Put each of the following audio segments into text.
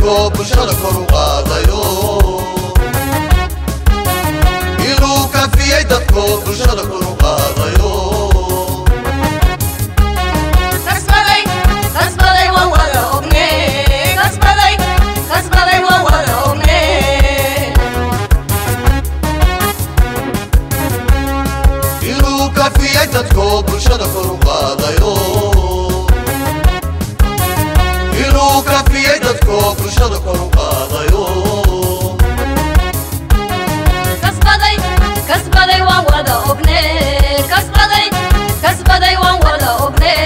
dadko bulshada kor u qaadayo inuu kafiyay dadko bulshada kor u qaadayo kasbaday waan wada ognay kasbaday waan wada ognay inuu kafiyay dadko bulshada kor u qaadayo inuu kafiyay dadko bulshada kor u qaadayo kasbaday waan wada ognay kasbaday waan wada ognay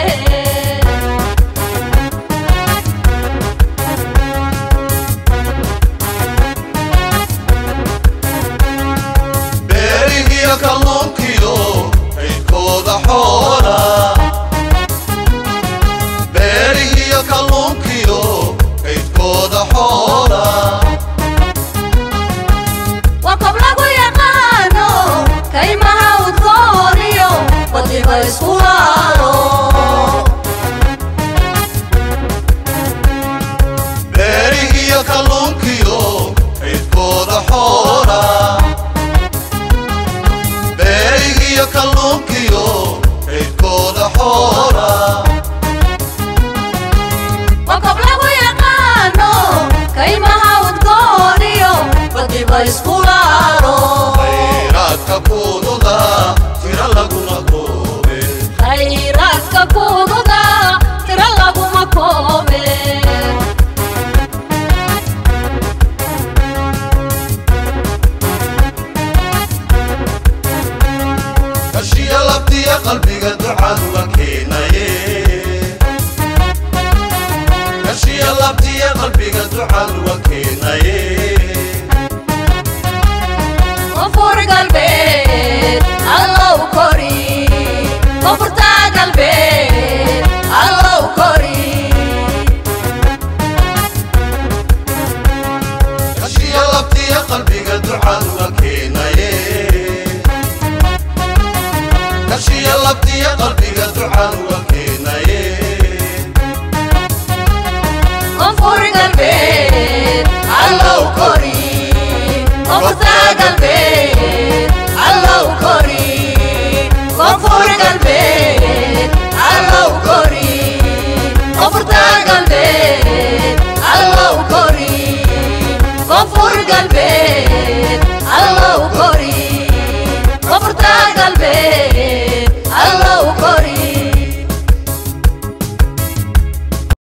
beerihiyo kalluunkiyo kaydkooda xoola beerihiyo kalluunkiyo kaydkooda xoola waa kob lagu yaqaano kaymaha udgooniyo wadiba isku laalo beerihiyo kalluunkiyo kaydkooda xoola beerihiyo kalluunkiyo kaydkooda xoola waa kob lagu yaqaano kaymaha udgooniyo wadiba isku laalo khayraadka kuududa tira laguma koobe khayraadka kuududa tira laguma koobe kashiya labtiya qalbiga ducaan uga keenaye kashiya labtiya qalbiga ducaan uga keenaye koonfur galbeed allow kori koonfurta galbeed allow kori kashiya labtiya qalbiga ducaan uga keenaye kashiya labtiya qalbiga ducaan uga keenaye koonfur galbeed allow kori koonfurta galbeed allow kori koonfur galbeed allow kori koonfurta galbeed allow kori koonfur galbeed